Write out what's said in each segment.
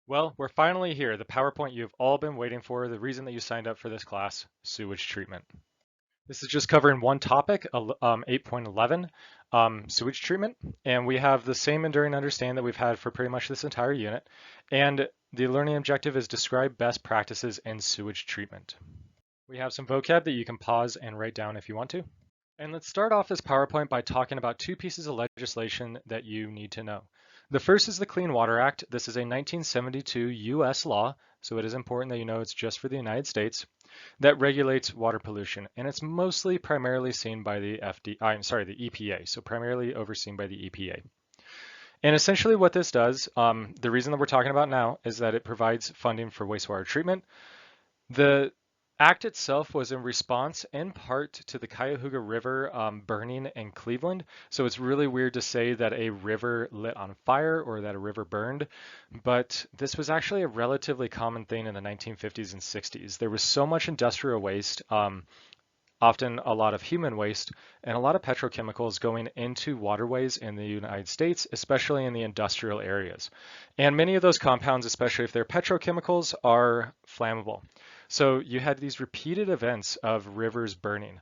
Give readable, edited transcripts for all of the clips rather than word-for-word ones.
Well, we're finally here, the PowerPoint you've all been waiting for, the reason that you signed up for this class, sewage treatment. This is just covering one topic, 8.11, sewage treatment, and we have the same enduring understanding that we've had for pretty much this entire unit, and the learning objective is describe best practices in sewage treatment. We have some vocab that you can pause and write down if you want to. And let's start off this PowerPoint by talking about two pieces of legislation that you need to know. The first is the Clean Water Act. This is a 1972 US law, so it is important that you know it's just for the United States, that regulates water pollution. And it's mostly primarily seen by the the EPA, so primarily overseen by the EPA. And essentially what this does, the reason that we're talking about now is that it provides funding for wastewater treatment. The act itself was in response in part to the Cuyahoga River burning in Cleveland. So it's really weird to say that a river lit on fire or that a river burned, but this was actually a relatively common thing in the 1950s and 60s. There was so much industrial waste, often a lot of human waste, and a lot of petrochemicals going into waterways in the United States, especially in the industrial areas. And many of those compounds, especially if they're petrochemicals, are flammable. So you had these repeated events of rivers burning.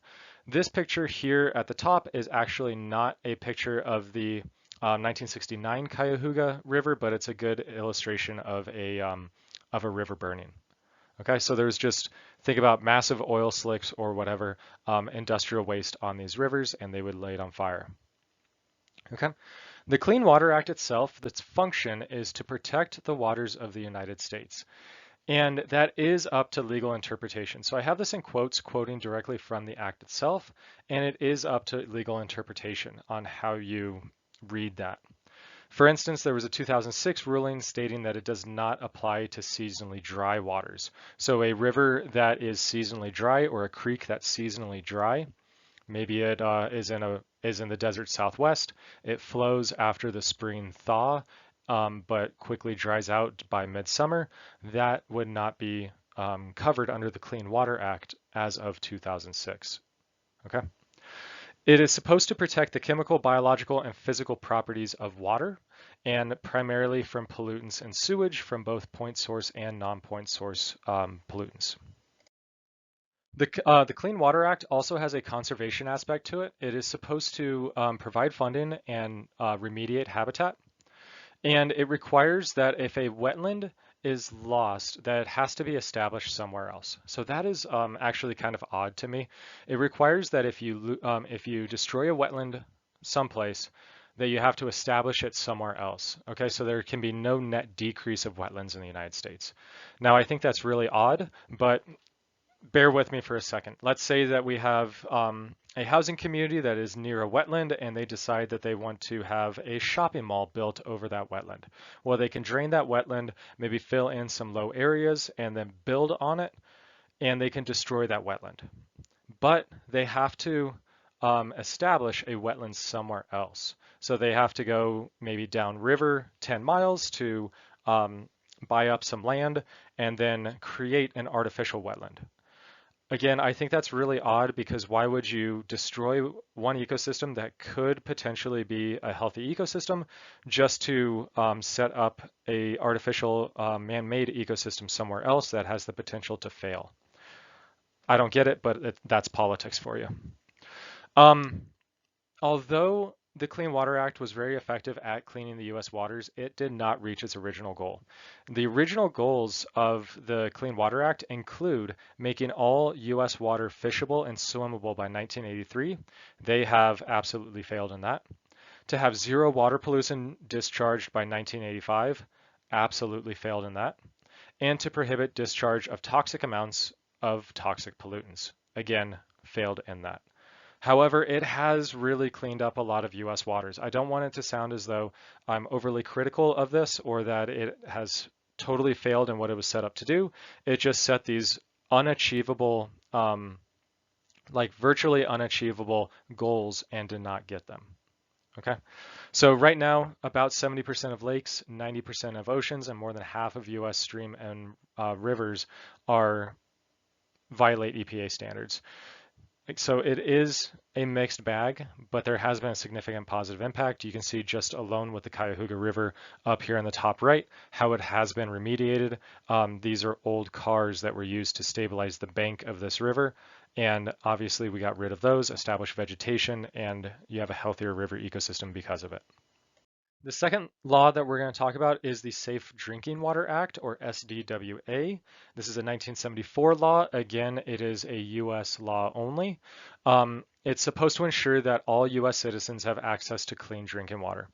This picture here at the top is actually not a picture of the 1969 Cuyahoga River, but it's a good illustration of a river burning. Okay, so there's just, think about massive oil slicks or whatever, industrial waste on these rivers, and they would lay it on fire. Okay, the Clean Water Act itself, its function is to protect the waters of the United States. And that is up to legal interpretation. So I have this in quotes, quoting directly from the act itself, and it is up to legal interpretation on how you read that. For instance, there was a 2006 ruling stating that it does not apply to seasonally dry waters. So a river that is seasonally dry or a creek that's seasonally dry, maybe it is in the desert Southwest. It flows after the spring thaw, but quickly dries out by midsummer. That would not be covered under the Clean Water Act as of 2006. Okay. It is supposed to protect the chemical, biological, and physical properties of water, and primarily from pollutants and sewage from both point source and non-point source pollutants. The Clean Water Act also has a conservation aspect to it. It is supposed to provide funding and remediate habitat. And it requires that if a wetland is lost, that it has to be established somewhere else. So that is actually kind of odd to me. It requires that if you destroy a wetland someplace, that you have to establish it somewhere else. Okay, so there can be no net decrease of wetlands in the United States. Now, I think that's really odd, but bear with me for a second. Let's say that we have a housing community that is near a wetland and they decide that they want to have a shopping mall built over that wetland. Well, they can drain that wetland, maybe fill in some low areas and then build on it, and they can destroy that wetland. But they have to establish a wetland somewhere else. So they have to go maybe downriver 10 miles to buy up some land and then create an artificial wetland. Again, I think that's really odd because why would you destroy one ecosystem that could potentially be a healthy ecosystem just to set up a artificial man-made ecosystem somewhere else that has the potential to fail? I don't get it, but that's politics for you. Although the Clean Water Act was very effective at cleaning the U.S. waters, it did not reach its original goal. The original goals of the Clean Water Act include making all U.S. water fishable and swimmable by 1983. They have absolutely failed in that. To have zero water pollution discharged by 1985, absolutely failed in that. And to prohibit discharge of toxic amounts of toxic pollutants. Again, failed in that. However, it has really cleaned up a lot of US waters. I don't want it to sound as though I'm overly critical of this or that it has totally failed in what it was set up to do. It just set these unachievable, like virtually unachievable goals and did not get them. Okay, so right now, about 70% of lakes, 90% of oceans, and more than half of US stream and rivers violate EPA standards. So it is a mixed bag, but there has been a significant positive impact. You can see just alone with the Cuyahoga River up here in the top right, how it has been remediated. These are old cars that were used to stabilize the bank of this river. And obviously we got rid of those, established vegetation, and you have a healthier river ecosystem because of it. The second law that we're going to talk about is the Safe Drinking Water Act, or SDWA. This is a 1974 law. Again, it is a U.S. law only. It's supposed to ensure that all U.S. citizens have access to clean drinking water.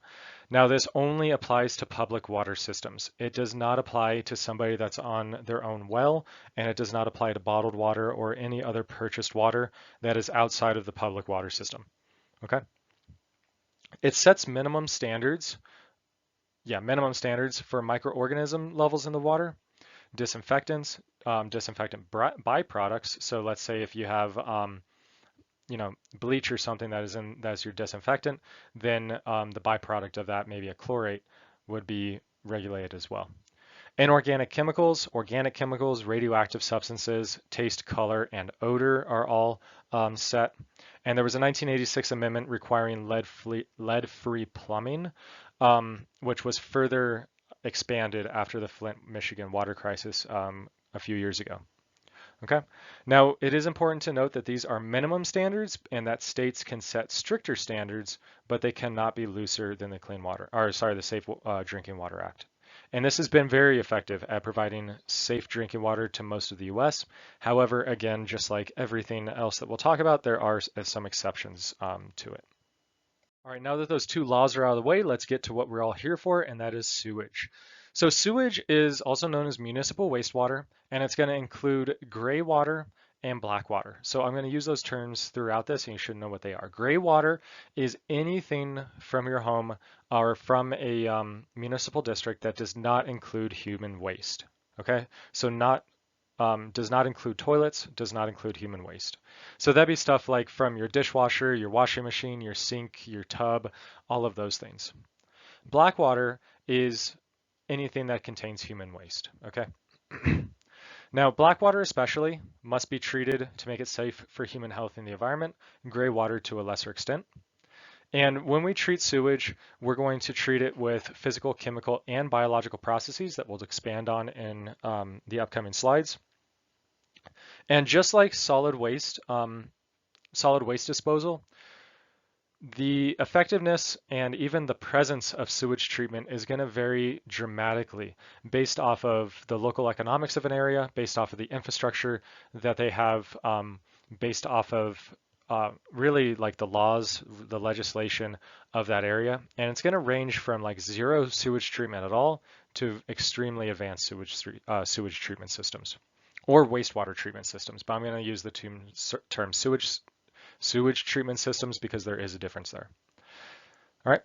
Now, this only applies to public water systems. It does not apply to somebody that's on their own well, and it does not apply to bottled water or any other purchased water that is outside of the public water system. Okay? It sets minimum standards for microorganism levels in the water, disinfectants, disinfectant byproducts. So let's say if you have, bleach or something that's your disinfectant, then the byproduct of that, maybe a chlorate, would be regulated as well. Inorganic chemicals, organic chemicals, radioactive substances, taste, color, and odor are all set. And there was a 1986 amendment requiring lead-free plumbing, which was further expanded after the Flint, Michigan water crisis a few years ago. Okay. Now, it is important to note that these are minimum standards and that states can set stricter standards, but they cannot be looser than the Safe Drinking Water Act. And this has been very effective at providing safe drinking water to most of the U.S. However, again, just like everything else that we'll talk about, there are some exceptions to it. All right, now that those two laws are out of the way, let's get to what we're all here for, and that is sewage. So sewage is also known as municipal wastewater, and it's going to include gray water and black water. So I'm going to use those terms throughout this, and you should know what they are. Gray water is anything from your home or from a municipal district that does not include human waste. Okay, so does not include toilets, does not include human waste. So that'd be stuff like from your dishwasher, your washing machine, your sink, your tub, all of those things. Black water is anything that contains human waste. Okay. Now, black water especially must be treated to make it safe for human health in the environment, gray water to a lesser extent. And when we treat sewage, we're going to treat it with physical, chemical, and biological processes that we'll expand on in the upcoming slides. And just like solid waste disposal, the effectiveness and even the presence of sewage treatment is going to vary dramatically based off of the local economics of an area, based off of the infrastructure that they have, based off of really like the laws, the legislation of that area. And it's going to range from like zero sewage treatment at all to extremely advanced sewage treatment systems or wastewater treatment systems. But I'm going to use the term sewage treatment systems because there is a difference there. All right.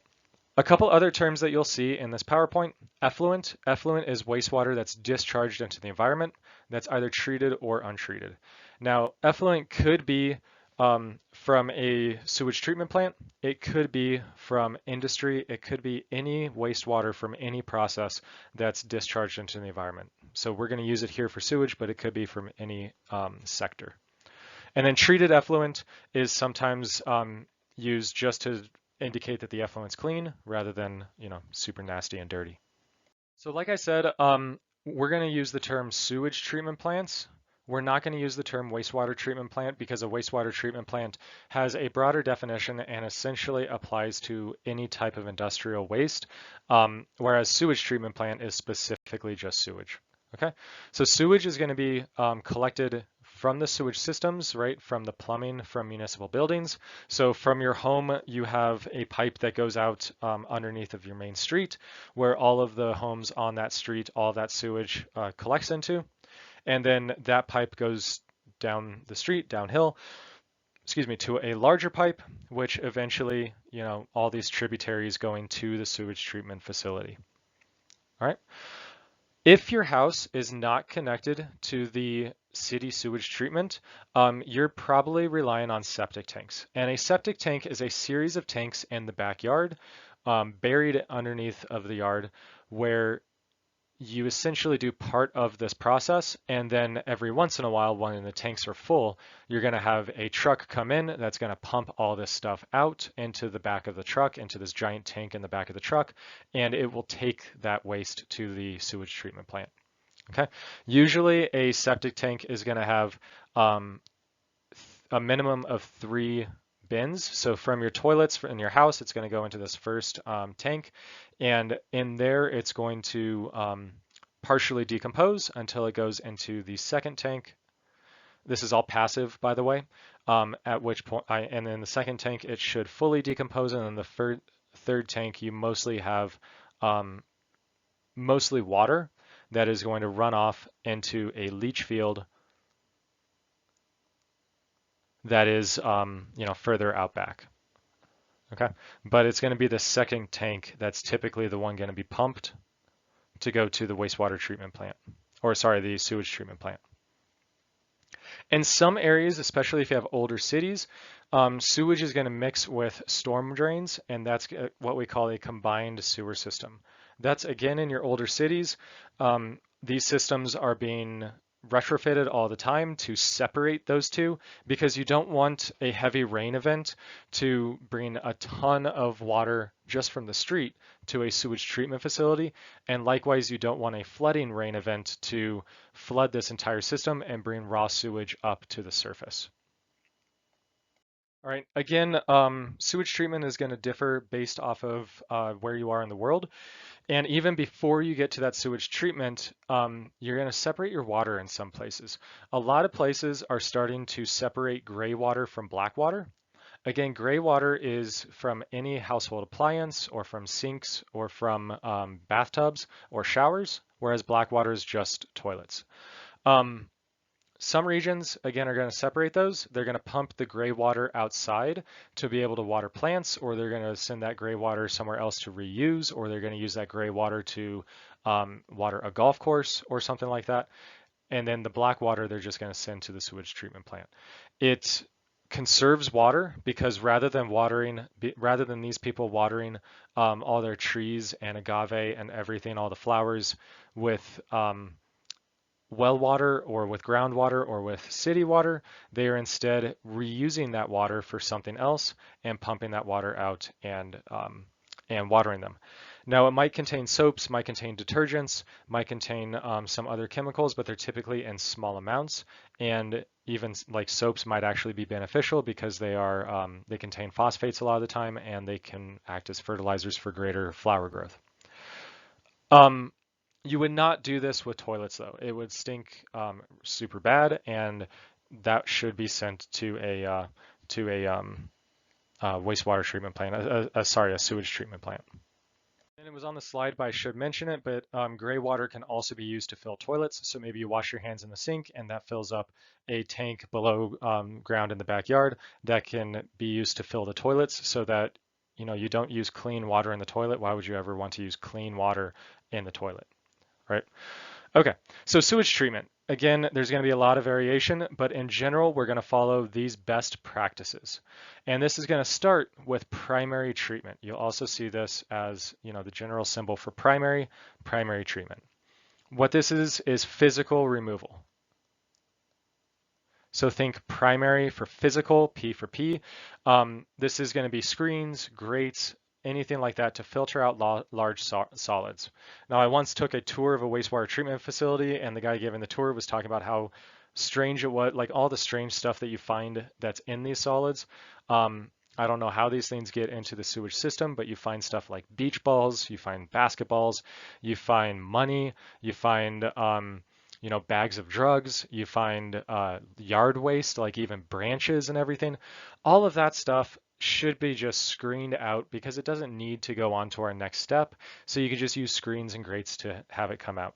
A couple other terms that you'll see in this PowerPoint. Effluent. Effluent is wastewater that's discharged into the environment that's either treated or untreated. Now, effluent could be from a sewage treatment plant. It could be from industry. It could be any wastewater from any process that's discharged into the environment. So we're going to use it here for sewage, but it could be from any sector. And then treated effluent is sometimes used just to indicate that the effluent's clean rather than, super nasty and dirty. So like I said, we're going to use the term sewage treatment plants. We're not going to use the term wastewater treatment plant because a wastewater treatment plant has a broader definition and essentially applies to any type of industrial waste, whereas sewage treatment plant is specifically just sewage. Okay, so sewage is going to be collected from the sewage systems, right, from the plumbing from municipal buildings. So from your home, you have a pipe that goes out underneath of your main street where all of the homes on that street, all of that sewage collects into. And then that pipe goes down the street, downhill, to a larger pipe, which eventually, all these tributaries going to the sewage treatment facility. All right. If your house is not connected to the city sewage treatment, you're probably relying on septic tanks. And a septic tank is a series of tanks in the backyard, buried underneath of the yard, where you essentially do part of this process, and then every once in a while, when the tanks are full, you're going to have a truck come in that's going to pump all this stuff out into the back of the truck, into this giant tank in the back of the truck, and it will take that waste to the sewage treatment plant. Okay. Usually a septic tank is going to have a minimum of 3 bins. So from your toilets in your house, it's going to go into this first tank, and in there it's going to partially decompose until it goes into the second tank. This is all passive, by the way, at which point, and in the second tank it should fully decompose, and in the third tank you mostly have mostly water that is going to run off into a leach field that is, further out back. Okay, but it's going to be the second tank that's typically the one going to be pumped to go to the wastewater treatment plant, or sorry, the sewage treatment plant. In some areas, especially if you have older cities, sewage is going to mix with storm drains, and that's what we call a combined sewer system. That's again in your older cities. These systems are being retrofitted all the time to separate those two, because you don't want a heavy rain event to bring a ton of water just from the street to a sewage treatment facility. And likewise, you don't want a flooding rain event to flood this entire system and bring raw sewage up to the surface. All right, again, sewage treatment is going to differ based off of where you are in the world. And even before you get to that sewage treatment, you're going to separate your water in some places. A lot of places are starting to separate gray water from black water. Again, gray water is from any household appliance or from sinks or from bathtubs or showers, whereas black water is just toilets. Some regions, again, are going to separate those. They're going to pump the gray water outside to be able to water plants, or they're going to send that gray water somewhere else to reuse, or they're going to use that gray water to water a golf course or something like that. And then the black water, they're just going to send to the sewage treatment plant. It conserves water because rather than these people watering all their trees and agave and everything, all the flowers with well water or with groundwater or with city water, they are instead reusing that water for something else and pumping that water out and watering them. Now, it might contain soaps, might contain detergents, might contain some other chemicals, but they're typically in small amounts. And even like soaps might actually be beneficial because they contain phosphates a lot of the time, and they can act as fertilizers for greater flower growth. You would not do this with toilets, though. It would stink super bad, and that should be sent to a wastewater treatment plant. A sewage treatment plant. And it was on the slide, but I should mention it. But gray water can also be used to fill toilets. So maybe you wash your hands in the sink, and that fills up a tank below ground in the backyard that can be used to fill the toilets, so that you don't use clean water in the toilet. Why would you ever want to use clean water in the toilet? Right? Okay, so sewage treatment. Again, there's going to be a lot of variation, but in general, we're going to follow these best practices. And this is going to start with primary treatment. You'll also see this as, the general symbol for primary treatment. What this is physical removal. So think primary for physical, P for P. This is going to be screens, grates, anything like that to filter out large solids. Now, I once took a tour of a wastewater treatment facility, and the guy giving the tour was talking about how strange it was, like all the strange stuff that you find that's in these solids. I don't know how these things get into the sewage system, but you find stuff like beach balls, you find basketballs, you find money, you find bags of drugs, you find yard waste, like even branches and everything. All of that stuff should be just screened out because it doesn't need to go on to our next step. So you can just use screens and grates to have it come out.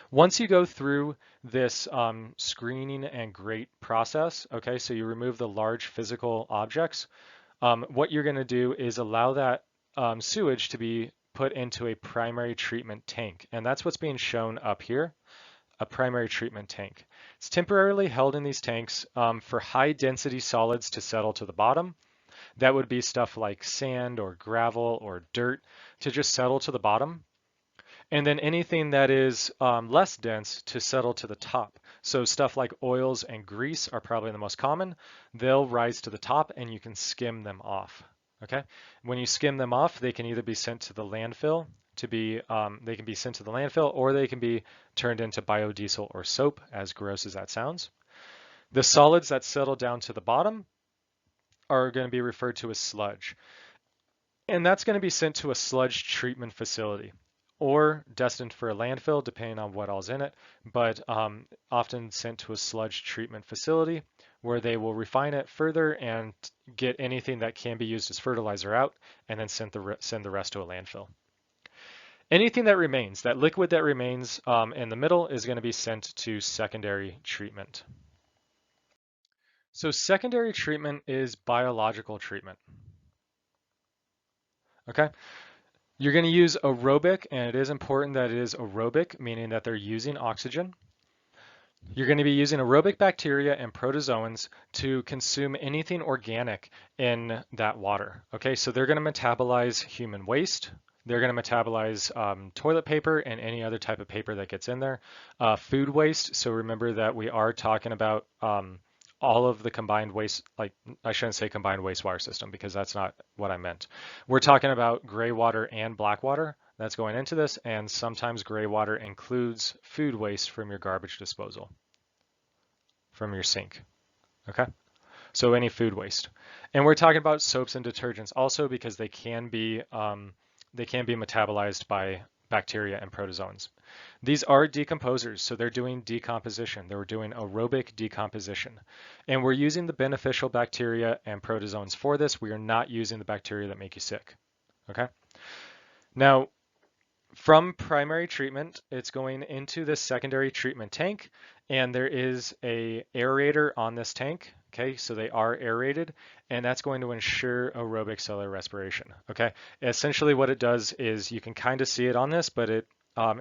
Once you go through this screening and grate process, okay, so you remove the large physical objects, what you're going to do is allow that sewage to be put into a primary treatment tank. And that's what's being shown up here, a primary treatment tank. It's temporarily held in these tanks for high density solids to settle to the bottom. That would be stuff like sand or gravel or dirt to just settle to the bottom. And then anything that is less dense to settle to the top. So stuff like oils and grease are probably the most common. They'll rise to the top and you can skim them off. Okay. When you skim them off, they can either be sent to the landfill they can be sent to the landfill, or they can be turned into biodiesel or soap, as gross as that sounds. The solids that settle down to the bottom are going to be referred to as sludge. And that's going to be sent to a sludge treatment facility or destined for a landfill, depending on what all's in it, but often sent to a sludge treatment facility where they will refine it further and get anything that can be used as fertilizer out, and then send the rest to a landfill. Anything that remains, that liquid that remains in the middle, is going to be sent to secondary treatment. So secondary treatment is biological treatment. Okay. You're going to use aerobic, and it is important that it is aerobic, meaning that they're using oxygen. You're going to be using aerobic bacteria and protozoans to consume anything organic in that water. Okay, so they're going to metabolize human waste. They're going to metabolize toilet paper and any other type of paper that gets in there. Food waste, so remember that we are talking about all of the combined waste, like I shouldn't say combined wastewater system because that's not what I meant. We're talking about gray water and black water that's going into this, and sometimes gray water includes food waste from your garbage disposal, from your sink, okay? So any food waste. And we're talking about soaps and detergents also because they can be metabolized by bacteria and protozoans. These are decomposers, so they're doing decomposition. They're doing aerobic decomposition. And we're using the beneficial bacteria and protozoans for this. We are not using the bacteria that make you sick, okay? Now, from primary treatment, it's going into this secondary treatment tank, and there is a aerator on this tank. Okay, so they are aerated, and that's going to ensure aerobic cellular respiration. Okay, essentially what it does is, you can kind of see it on this, but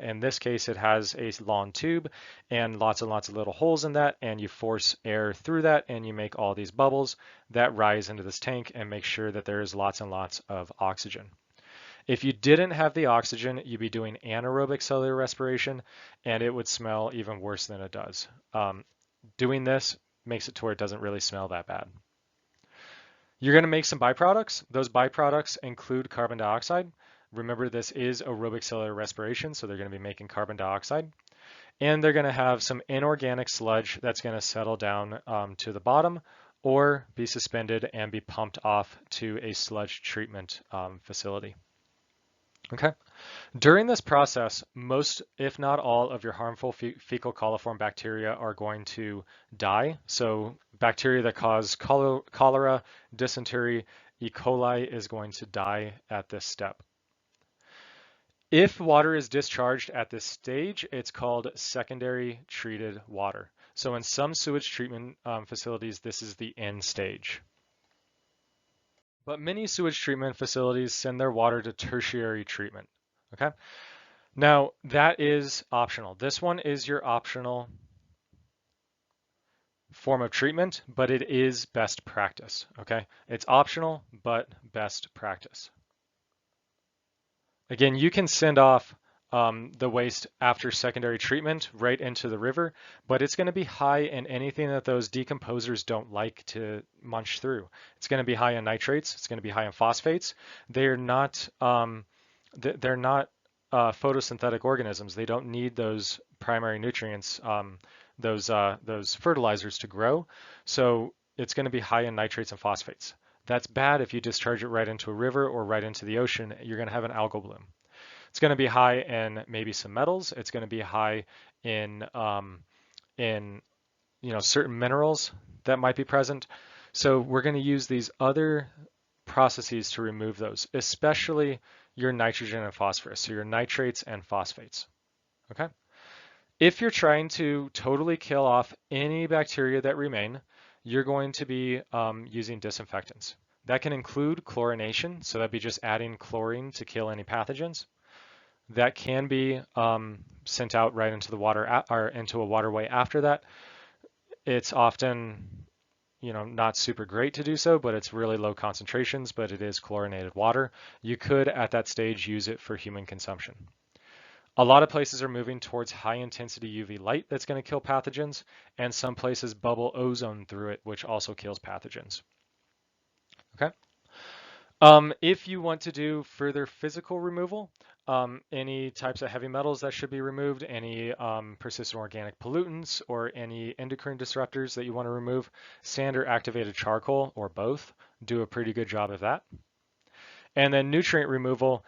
in this case it has a long tube and lots of little holes in that, and you force air through that and you make all these bubbles that rise into this tank and make sure that there is lots and lots of oxygen. If you didn't have the oxygen, you'd be doing anaerobic cellular respiration, and it would smell even worse than it does. Doing this makes it to where it doesn't really smell that bad. You're going to make some byproducts. Those byproducts include carbon dioxide. Remember, this is aerobic cellular respiration, so they're going to be making carbon dioxide. And they're going to have some inorganic sludge that's going to settle down to the bottom or be suspended and be pumped off to a sludge treatment facility. Okay. During this process, most, if not all, of your harmful fecal coliform bacteria are going to die. So bacteria that cause cholera, dysentery, E. coli is going to die at this step. If water is discharged at this stage, it's called secondary treated water. So in some sewage treatment facilities, this is the end stage. But many sewage treatment facilities send their water to tertiary treatment, okay? Now, that is optional. This one is your optional form of treatment, but it is best practice, okay? It's optional, but best practice. Again, you can send off the waste after secondary treatment right into the river, but it's going to be high in anything that those decomposers don't like to munch through. It's going to be high in nitrates. It's going to be high in phosphates. They're not photosynthetic organisms. They don't need those primary nutrients, those fertilizers to grow. So it's going to be high in nitrates and phosphates. That's bad if you discharge it right into a river or right into the ocean. You're going to have an algal bloom. It's going to be high in maybe some metals. It's going to be high in certain minerals that might be present. So we're going to use these other processes to remove those, especially your nitrogen and phosphorus, so your nitrates and phosphates. Okay. If you're trying to totally kill off any bacteria that remain, you're going to be using disinfectants. That can include chlorination, so that'd be just adding chlorine to kill any pathogens. That can be sent out right into the water or into a waterway after that. It's often, not super great to do so, but it's really low concentrations, but it is chlorinated water. You could at that stage use it for human consumption. A lot of places are moving towards high intensity UV light that's going to kill pathogens, and some places bubble ozone through it, which also kills pathogens. Okay. If you want to do further physical removal, any types of heavy metals that should be removed, any persistent organic pollutants, or any endocrine disruptors that you want to remove, sand or activated charcoal, or both, do a pretty good job of that. And then nutrient removal,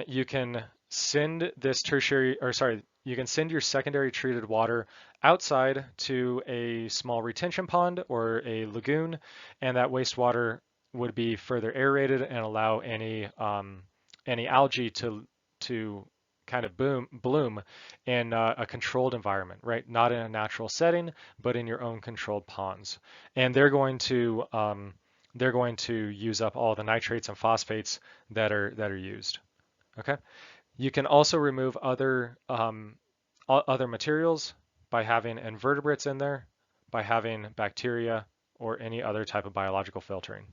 you can send this you can send your secondary treated water outside to a small retention pond or a lagoon, and that wastewater would be further aerated and allow any algae to kind of bloom in a controlled environment, right? Not in a natural setting, but in your own controlled ponds. And they're going to use up all the nitrates and phosphates that are used. Okay. You can also remove other materials by having invertebrates in there, by having bacteria or any other type of biological filtering.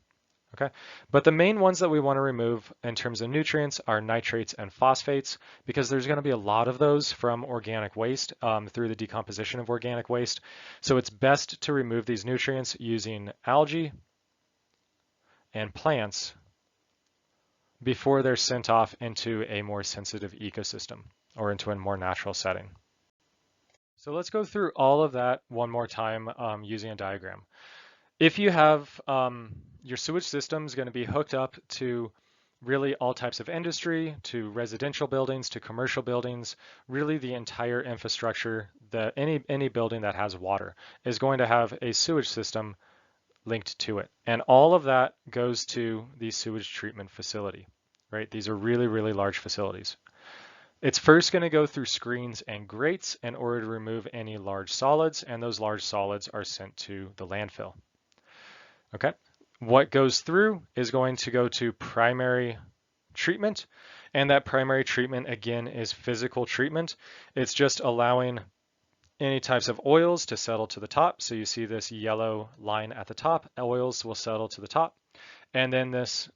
Okay, but the main ones that we want to remove in terms of nutrients are nitrates and phosphates, because there's going to be a lot of those from organic waste through the decomposition of organic waste. So it's best to remove these nutrients using algae and plants before they're sent off into a more sensitive ecosystem or into a more natural setting. So let's go through all of that one more time using a diagram. If you have your sewage system is going to be hooked up to really all types of industry, to residential buildings, to commercial buildings, really the entire infrastructure, that any building that has water is going to have a sewage system linked to it. And all of that goes to the sewage treatment facility, right? These are really, really large facilities. It's first going to go through screens and grates in order to remove any large solids, and those large solids are sent to the landfill. Okay, what goes through is going to go to primary treatment, and that primary treatment again is physical treatment. It's just allowing any types of oils to settle to the top. So you see this yellow line at the top, oils will settle to the top. And then this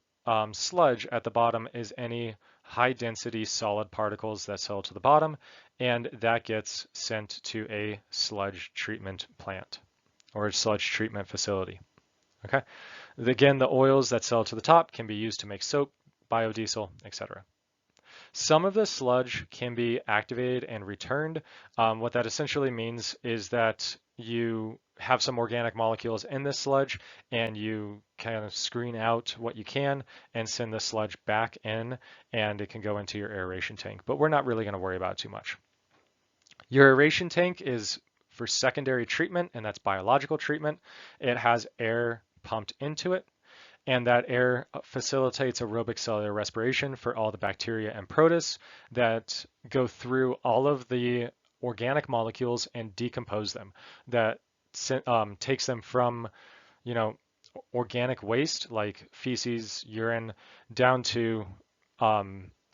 sludge at the bottom is any high density solid particles that settle to the bottom, and that gets sent to a sludge treatment plant or a sludge treatment facility. Okay. Again, the oils that settle to the top can be used to make soap, biodiesel, etc. Some of the sludge can be activated and returned. What that essentially means is that you have some organic molecules in this sludge and you kind of screen out what you can and send the sludge back in, and it can go into your aeration tank. But we're not really going to worry about it too much. Your aeration tank is for secondary treatment, and that's biological treatment. It has air pumped into it, and that air facilitates aerobic cellular respiration for all the bacteria and protists that go through all of the organic molecules and decompose them. That takes them from, organic waste like feces, urine, down to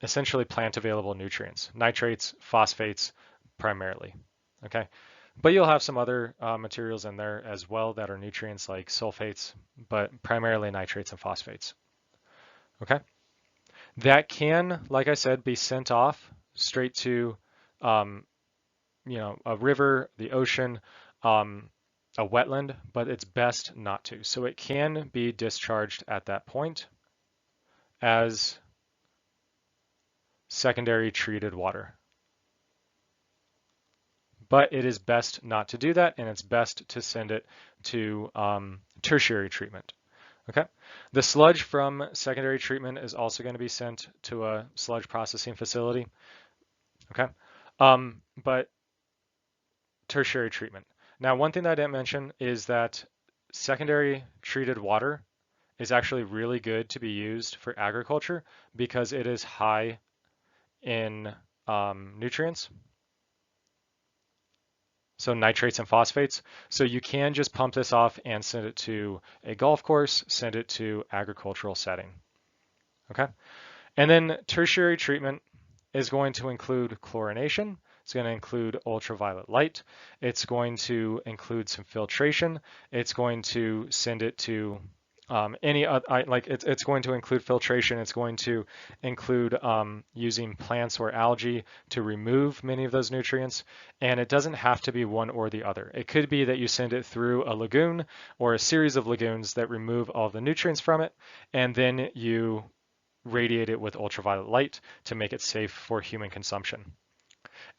essentially plant available nutrients, nitrates, phosphates primarily. Okay. But you'll have some other materials in there as well that are nutrients like sulfates, but primarily nitrates and phosphates. Okay. That can, like I said, be sent off straight to, a river, the ocean, a wetland, but it's best not to. So it can be discharged at that point as secondary treated water. But it is best not to do that, and it's best to send it to tertiary treatment. Okay. The sludge from secondary treatment is also going to be sent to a sludge processing facility. Okay. But tertiary treatment. Now, one thing that I didn't mention is that secondary treated water is actually really good to be used for agriculture because it is high in nutrients. So nitrates and phosphates. So you can just pump this off and send it to a golf course, send it to agricultural setting. Okay. And then tertiary treatment is going to include chlorination. It's going to include ultraviolet light. It's going to include some filtration. It's going to send it to It's going to include filtration. It's going to include using plants or algae to remove many of those nutrients. And it doesn't have to be one or the other. It could be that you send it through a lagoon or a series of lagoons that remove all the nutrients from it, and then you radiate it with ultraviolet light to make it safe for human consumption.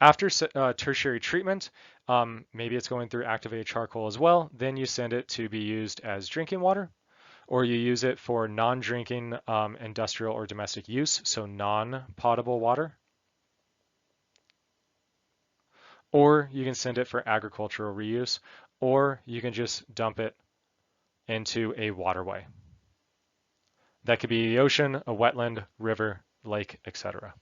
After tertiary treatment, maybe it's going through activated charcoal as well. Then you send it to be used as drinking water, or you use it for non-drinking industrial or domestic use, so non-potable water. Or you can send it for agricultural reuse, or you can just dump it into a waterway. That could be the ocean, a wetland, river, lake, etc.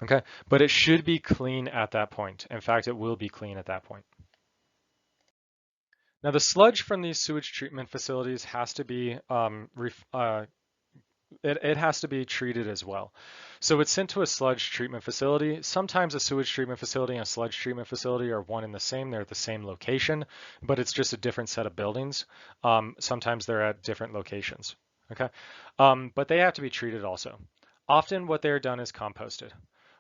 Okay, but it should be clean at that point. In fact, it will be clean at that point. Now, the sludge from these sewage treatment facilities has to be it has to be treated as well. So it's sent to a sludge treatment facility. Sometimes a sewage treatment facility and a sludge treatment facility are one and the same. They're at the same location, but it's just a different set of buildings. Sometimes they're at different locations. Okay, but they have to be treated also. Often what they're done is composted.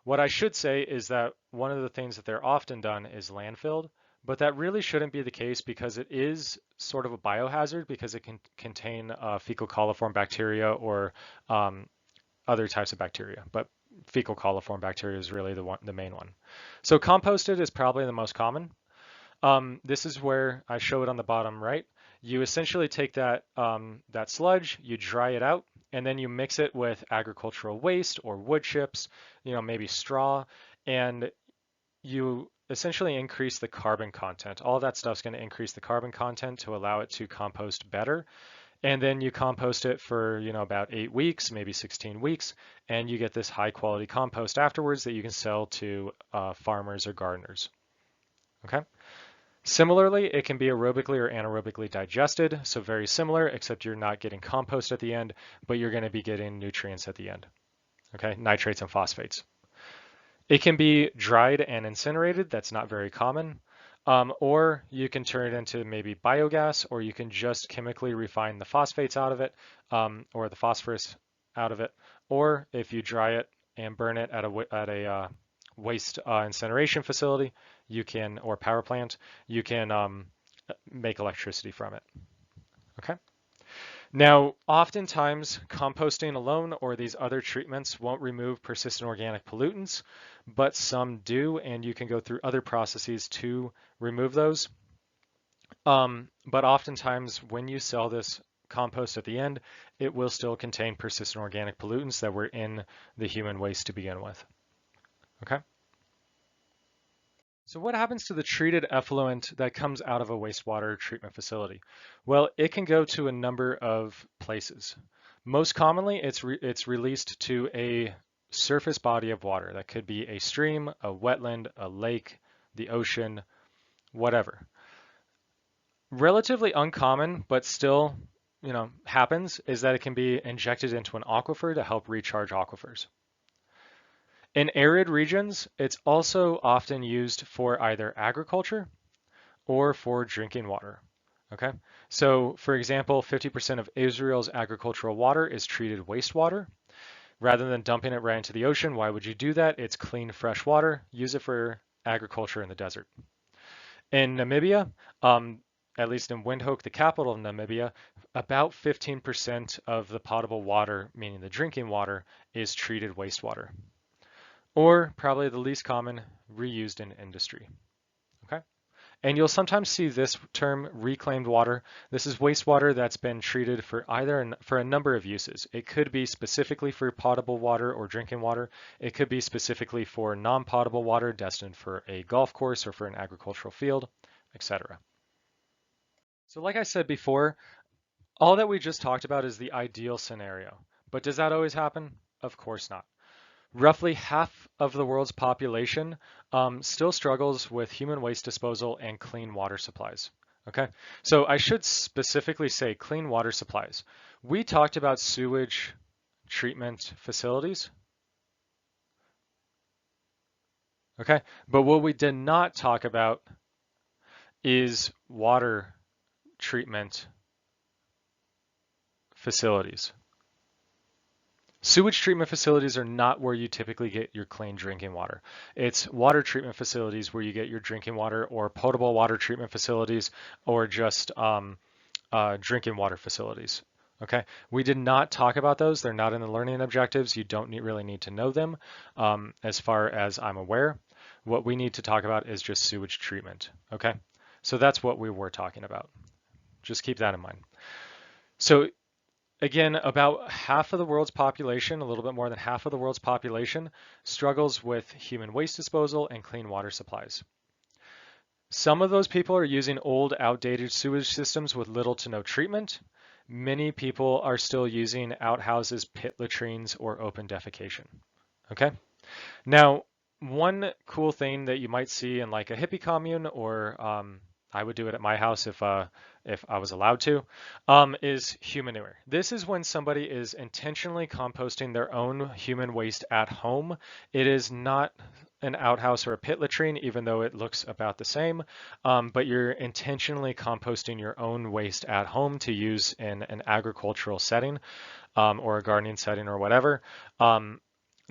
What I should say is that one of the things that they're often done is landfilled, but that really shouldn't be the case because it is sort of a biohazard because it can contain fecal coliform bacteria or other types of bacteria, but fecal coliform bacteria is really the main one. So composted is probably the most common. This is where I show it on the bottom right. You essentially take that sludge, you dry it out, and then you mix it with agricultural waste or wood chips, maybe straw, and you essentially increase the carbon content. All of that stuff's going to increase the carbon content to allow it to compost better. And then you compost it for, about 8 weeks, maybe 16 weeks, and you get this high quality compost afterwards that you can sell to farmers or gardeners. Okay. Similarly, it can be aerobically or anaerobically digested, so very similar, except you're not getting compost at the end, but you're going to be getting nutrients at the end, okay, nitrates and phosphates. It can be dried and incinerated, that's not very common, or you can turn it into maybe biogas, or you can just chemically refine the phosphates out of it, or the phosphorus out of it, or if you dry it and burn it at a waste incineration facility, you can, or power plant, you can make electricity from it. Okay. Now, oftentimes composting alone or these other treatments won't remove persistent organic pollutants, but some do, and you can go through other processes to remove those. But oftentimes when you sell this compost at the end, it will still contain persistent organic pollutants that were in the human waste to begin with. Okay. So what happens to the treated effluent that comes out of a wastewater treatment facility? Well, it can go to a number of places. Most commonly, it's released to a surface body of water. That could be a stream, a wetland, a lake, the ocean, whatever. Relatively uncommon, but still, happens, is that it can be injected into an aquifer to help recharge aquifers. In arid regions, it's also often used for either agriculture or for drinking water. Okay, so for example, 50% of Israel's agricultural water is treated wastewater. Rather than dumping it right into the ocean, why would you do that? It's clean, fresh water. Use it for agriculture in the desert. In Namibia, at least in Windhoek, the capital of Namibia, about 15% of the potable water, meaning the drinking water, is treated wastewater. Or probably the least common, reused in industry. Okay, and you'll sometimes see this term, reclaimed water. This is wastewater that's been treated for a number of uses. It could be specifically for potable water or drinking water. It could be specifically for non-potable water destined for a golf course or for an agricultural field, etc. So like I said before, all that we just talked about is the ideal scenario. But does that always happen? Of course not. Roughly half of the world's population still struggles with human waste disposal and clean water supplies. Okay, so I should specifically say clean water supplies. We talked about sewage treatment facilities. Okay, but what we did not talk about is water treatment facilities. Sewage treatment facilities are not where you typically get your clean drinking water. It's water treatment facilities where you get your drinking water, or potable water treatment facilities, or just drinking water facilities. Okay, we did not talk about those. They're not in the learning objectives. You don't really need to know them as far as I'm aware. What we need to talk about is just sewage treatment. Okay, so that's what we were talking about. Just keep that in mind. So again, about half of the world's population, a little bit more than half of the world's population, struggles with human waste disposal and clean water supplies. Some of those people are using old, outdated sewage systems with little to no treatment. Many people are still using outhouses, pit latrines, or open defecation. Okay? Now, one cool thing that you might see in like a hippie commune, or I would do it at my house if I was allowed to, is human manure. This is when somebody is intentionally composting their own human waste at home. It is not an outhouse or a pit latrine, even though it looks about the same, but you're intentionally composting your own waste at home to use in an agricultural setting or a gardening setting or whatever.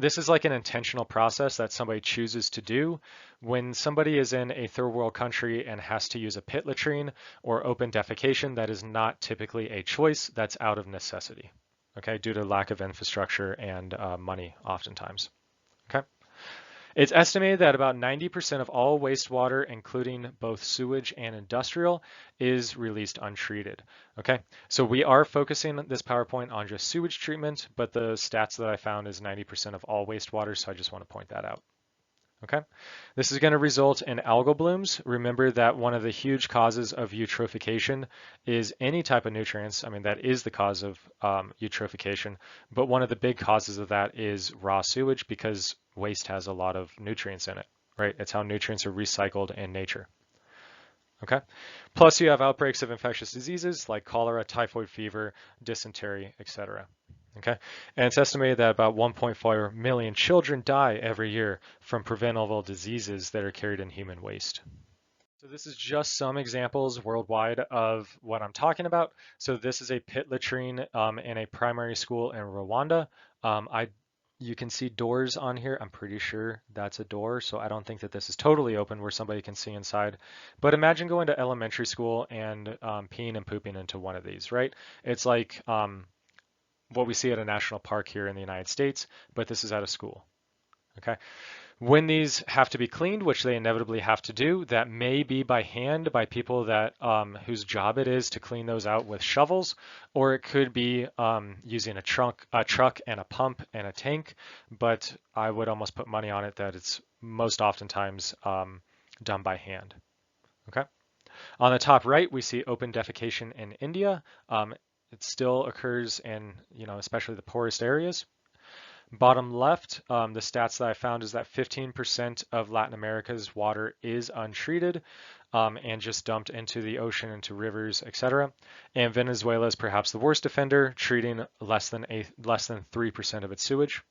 This is like an intentional process that somebody chooses to do. When somebody is in a third world country and has to use a pit latrine or open defecation, that is not typically a choice. That's out of necessity, okay, due to lack of infrastructure and money oftentimes. Okay. It's estimated that about 90% of all wastewater, including both sewage and industrial, is released untreated. Okay, so we are focusing this PowerPoint on just sewage treatment, but the stats that I found is 90% of all wastewater, so I just want to point that out. Okay, this is going to result in algal blooms. Remember that one of the huge causes of eutrophication is any type of nutrients. I mean, that is the cause of eutrophication, but one of the big causes of that is raw sewage, because waste has a lot of nutrients in it, right? It's how nutrients are recycled in nature. Okay, plus you have outbreaks of infectious diseases like cholera, typhoid fever, dysentery, etc. Okay, and it's estimated that about 1.4 million children die every year from preventable diseases that are carried in human waste. So this is just some examples worldwide of what I'm talking about. So this is a pit latrine in a primary school in Rwanda. You can see doors on here. I'm pretty sure that's a door, so I don't think that this is totally open where somebody can see inside. But imagine going to elementary school and peeing and pooping into one of these, right? It's like what we see at a national park here in the United States, but this is at a school. Okay. When these have to be cleaned, which they inevitably have to do, that may be by hand by people that whose job it is to clean those out with shovels, or it could be using a truck and a pump and a tank. But I would almost put money on it that it's most oftentimes done by hand. Okay. On the top right, we see open defecation in India. It still occurs in, especially the poorest areas. Bottom left, the stats that I found is that 15% of Latin America's water is untreated and just dumped into the ocean, into rivers, etc. And Venezuela is perhaps the worst offender, treating less than 3% of its sewage.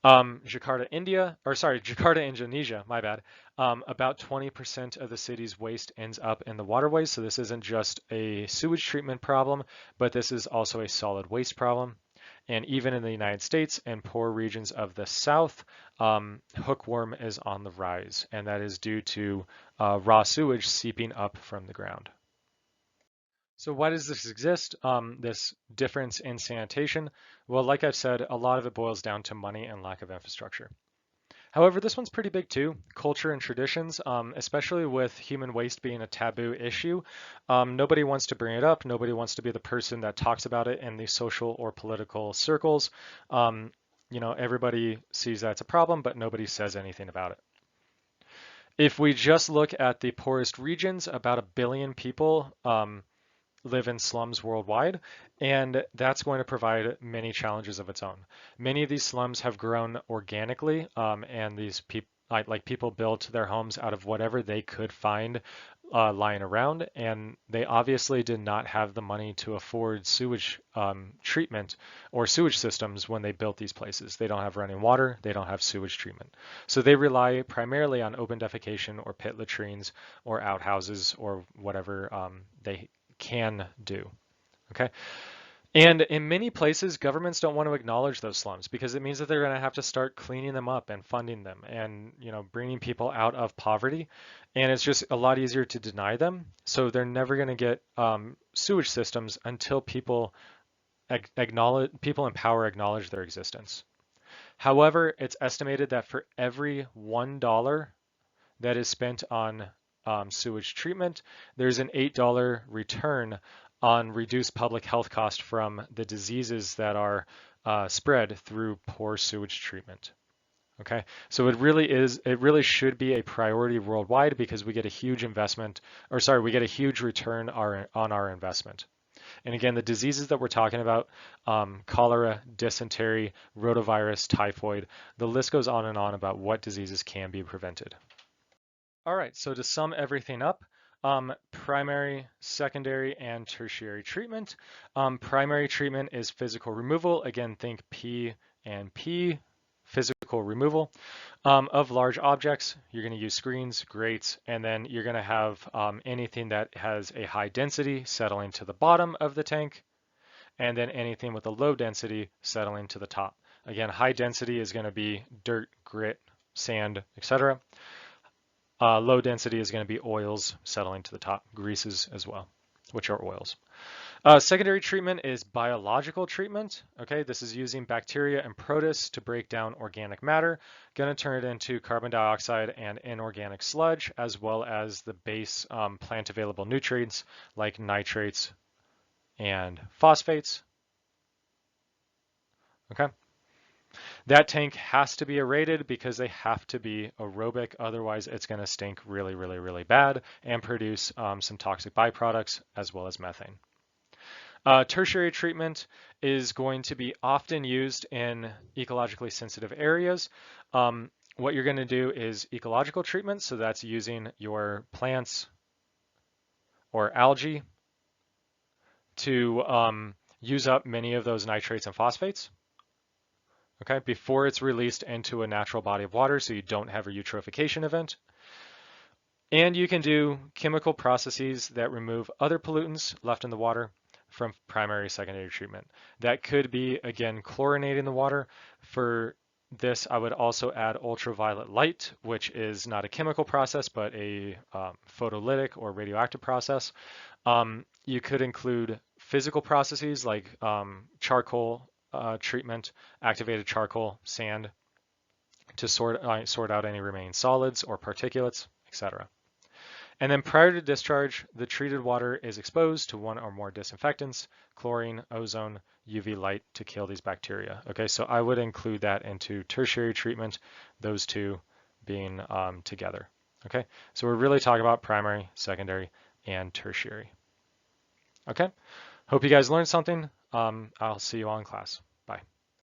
Jakarta, Indonesia, my bad. About 20% of the city's waste ends up in the waterways. So this isn't just a sewage treatment problem, but this is also a solid waste problem. And even in the United States and poor regions of the South, hookworm is on the rise, and that is due to raw sewage seeping up from the ground. So why does this exist, this difference in sanitation? Well, like I've said, a lot of it boils down to money and lack of infrastructure. However, this one's pretty big too. Culture and traditions, especially with human waste being a taboo issue. Nobody wants to bring it up. Nobody wants to be the person that talks about it in the social or political circles. Everybody sees that it's a problem, but nobody says anything about it. If we just look at the poorest regions, about 1 billion people live in slums worldwide, and that's going to provide many challenges of its own. Many of these slums have grown organically, and these people built their homes out of whatever they could find lying around, and they obviously did not have the money to afford sewage treatment or sewage systems when they built these places. They don't have running water, they don't have sewage treatment. So they rely primarily on open defecation or pit latrines or outhouses or whatever they can do. Okay. And in many places, governments don't want to acknowledge those slums because it means that they're going to have to start cleaning them up and funding them and, bringing people out of poverty. And it's just a lot easier to deny them. So they're never going to get sewage systems until people in power acknowledge their existence. However, it's estimated that for every $1 that is spent on sewage treatment, there's an $8 return on reduced public health cost from the diseases that are spread through poor sewage treatment. Okay, so it really should be a priority worldwide because we get a huge we get a huge return on our investment. And again, the diseases that we're talking about, cholera, dysentery, rotavirus, typhoid, the list goes on and on about what diseases can be prevented. All right, so to sum everything up, primary, secondary, and tertiary treatment. Primary treatment is physical removal. Again, think P and P, physical removal of large objects. You're going to use screens, grates, and then you're going to have anything that has a high density settling to the bottom of the tank, and then anything with a low density settling to the top. Again, high density is going to be dirt, grit, sand, etc. Low density is going to be oils settling to the top, greases as well, which are oils. Secondary treatment is biological treatment. Okay, this is using bacteria and protists to break down organic matter, going to turn it into carbon dioxide and inorganic sludge, as well as the base plant available nutrients like nitrates and phosphates. Okay. That tank has to be aerated because they have to be aerobic. Otherwise, it's going to stink really, really, really bad and produce some toxic byproducts as well as methane. Tertiary treatment is going to be often used in ecologically sensitive areas. What you're going to do is ecological treatment. So that's using your plants or algae to use up many of those nitrates and phosphates. Okay, before it's released into a natural body of water so you don't have a eutrophication event. And you can do chemical processes that remove other pollutants left in the water from primary, secondary treatment. That could be, again, chlorinating the water. For this, I would also add ultraviolet light, which is not a chemical process, but a photolytic or radioactive process. You could include physical processes like charcoal treatment, activated charcoal, sand, to sort out any remaining solids or particulates, etc. And then prior to discharge, the treated water is exposed to one or more disinfectants, chlorine, ozone, UV light to kill these bacteria. Okay, so I would include that into tertiary treatment, those two being together. Okay, so we're really talking about primary, secondary, and tertiary. Okay, hope you guys learned something. I'll see you all in class. Bye.